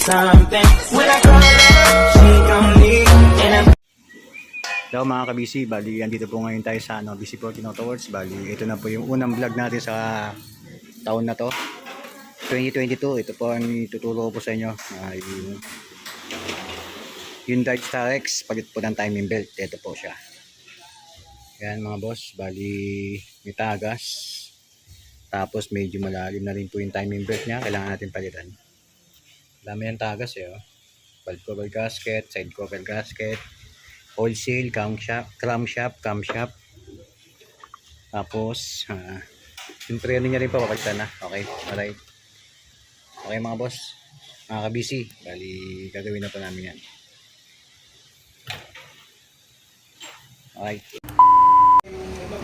something. When I call her, she gon' leave. Hello mga kabisi, bali andito po ngayon tayo sa BC14 Autoworks. Bali ito na po yung unang vlog natin sa taon na to 2022. Ito po ang ituturo ko po sa inyo, yung Hyundai Starex, palit po ng timing belt. Ito po siya, yan mga boss. Bali may tagas, tapos medyo malalim na rin po yung timing belt nya, kailangan natin palitan. Dami yung tagas oh. Valve cover gasket, side cover gasket, Oilseal, camshaft. Tapos yung preno niya rin po papalitan na. Okay, alright. Okay mga boss, mga kabisi, bali gagawin na po namin yan. Alright.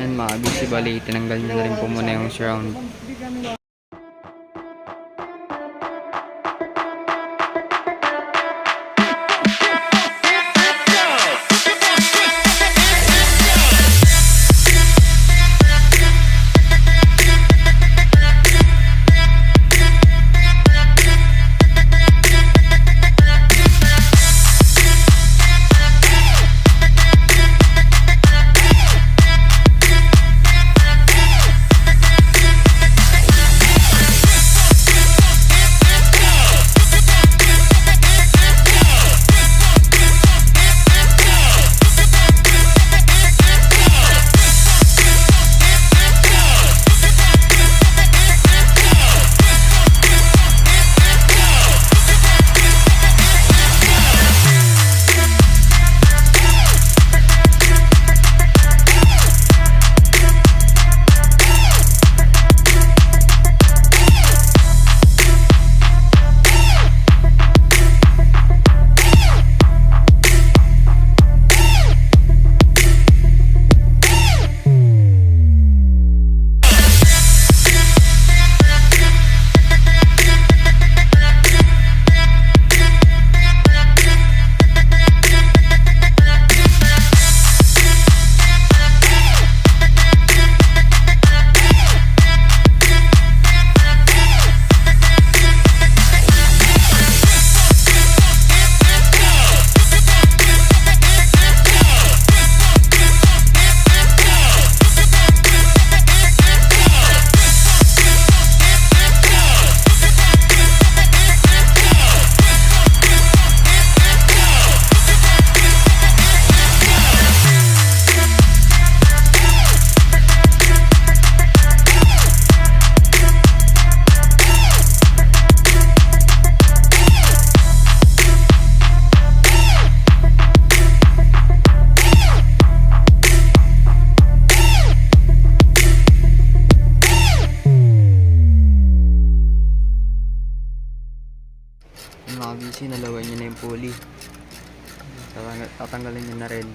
Yan mga kabisi, bali tinanggal nyo na rin po muna yung surround. Mga kabisi, nalawan nyo na yung pulley. Tatanggalin nyo na rin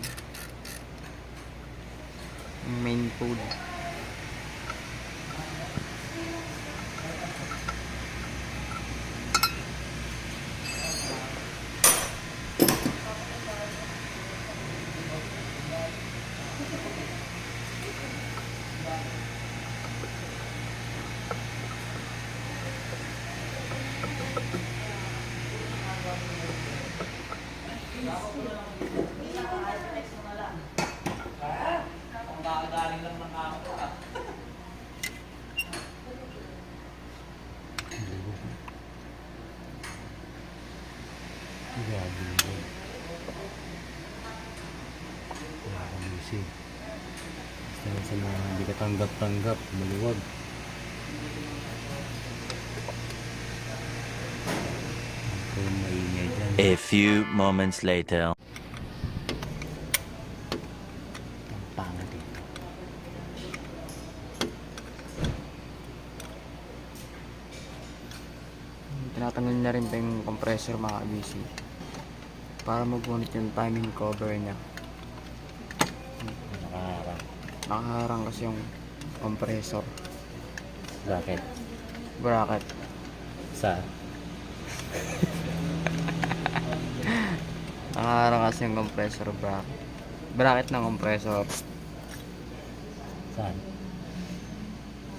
yung main pulley. Sa mga hindi ka tanggap, maluwag. A few moments later. Pangat eh. Tinatanggal na rin pa yung compressor mga kabisi para magunit yung timing cover nya. Nakaharang kasi yung compressor bracket Sa nakaharang kasi yung compressor bracket ng compressor saan?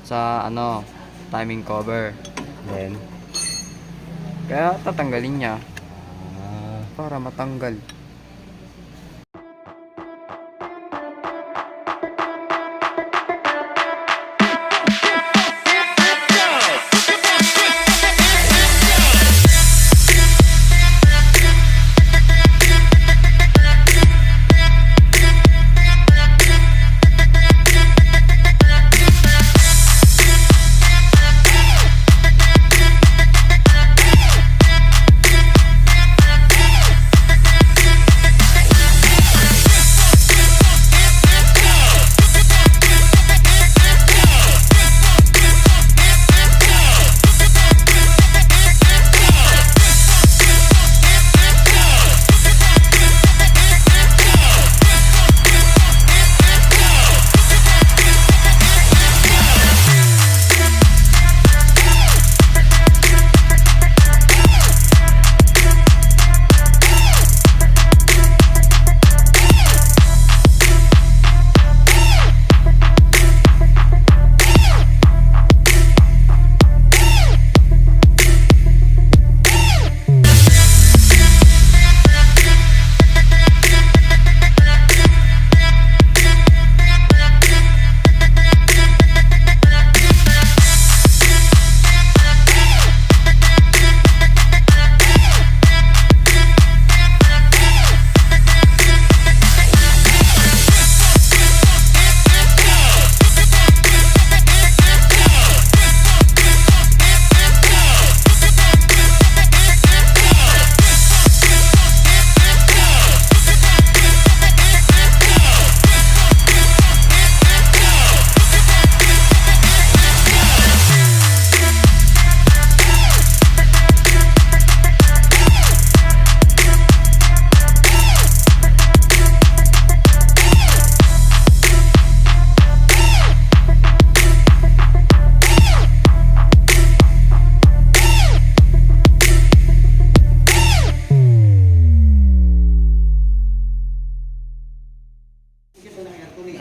Sa timing cover. Then Kaya tatanggalin niya Ah, para matanggal.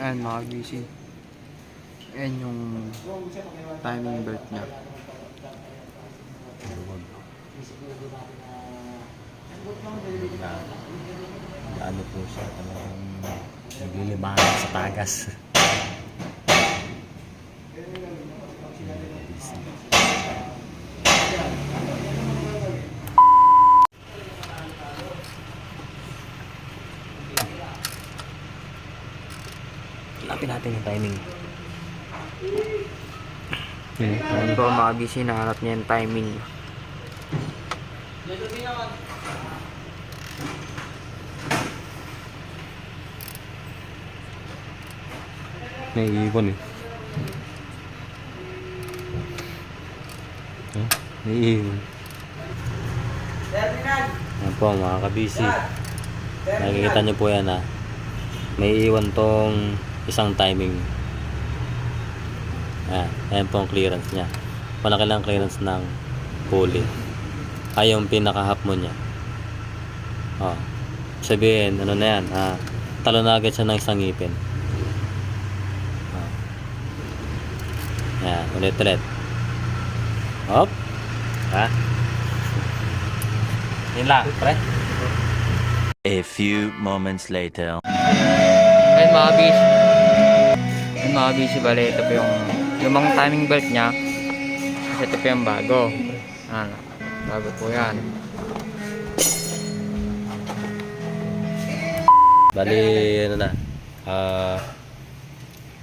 Ayan mga busy. Ayan yung timing belt niya. ano po siya, talagang naglilimahan sa tagas. Lapin natin yung timing. Ayan po mga busy, nahanap niya yung timing. Naiiwan eh. Naiiwan. Yan po mga kabisi. Nakikita nyo po yan ha. May iwan tong isang timing. Ayan po ang clearance nya. Malaki lang clearance ng pulley. Ay yung pinaka-half mo nya. Sabihin, ano na yan, talo na agad siya ng isang ngipin. Ayan, ulit. Hop. Yun lang, pre. A few moments later. Ayan mga busy. Ayan mga busy, bale ito po yung lumang timing belt niya. Kasi ito po yung bago. Bago po yan. Bali, ano na.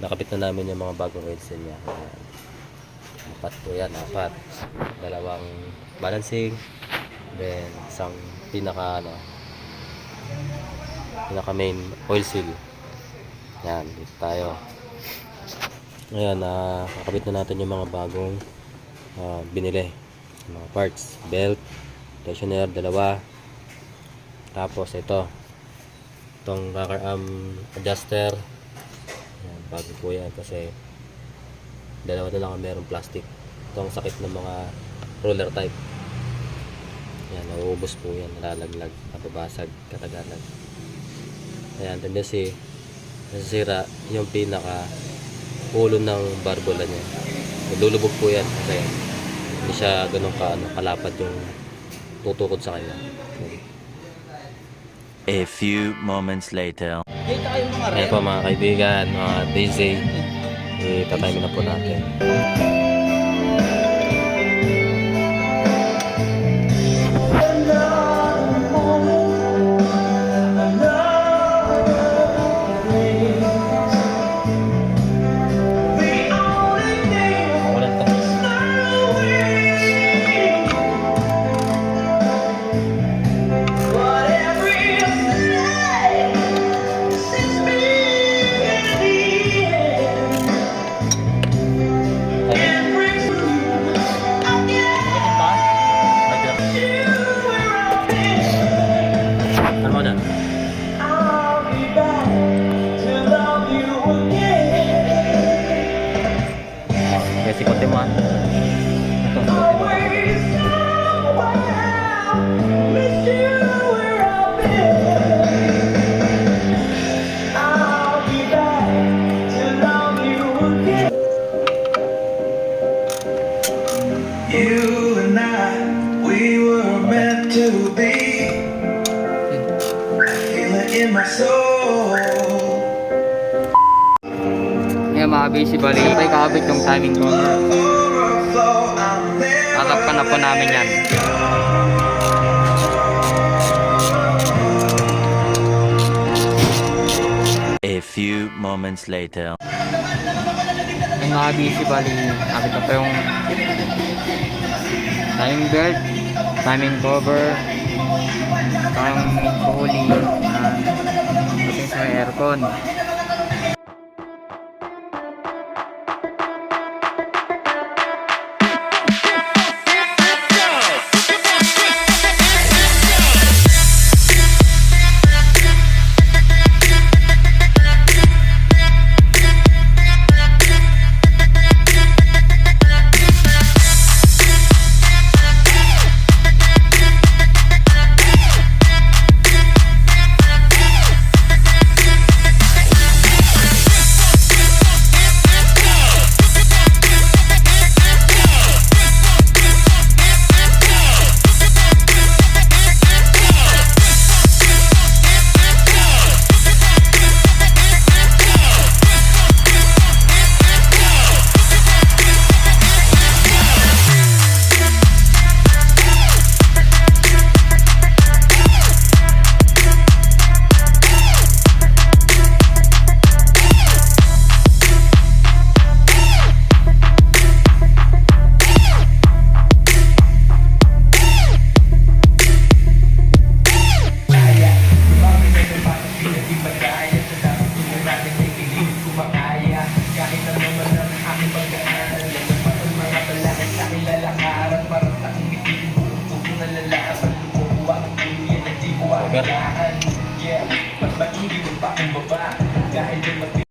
Nakapit na namin yung mga bagong oilseal niya. Apat po yan, 4. Dalawang balancing. Then, isang pinaka main oilseal. Yan, dito tayo. Ngayon, nakapit na natin yung mga bagong binili. Mga parts, belt, tensioner, 2. Tapos ito. Itong rocker arm adjuster. Yan, bago po yan kasi 2 na lang ang merong plastic. Itong sakit ng mga roller type. Yan, nauubos po yan, nalalaglag, napabasag, katagalan. Ayan, tendency nasisira yung pinaka ulo ng barbola niya. Lulubog po yan kasi hindi siya ganun kalapad yung tutukod sa kanya. A few moments later. Ayan po mga kaibigan, mga Daisy, itatime na po natin. Walang to. Ano mo dyan? Kaya sikotin mo ah. Ito, sikotin mo. You and I, we were meant to be. I feel it in my soul. Ngayon mga busy, bali may kakabit yung timing ko. Overflow, I'm there. Tatapkan na po namin yan. A few moments later. Ngayon mga busy, bali kakabit na po yung timing belt, timing cover, pang pulley, pati sa aircon. Over.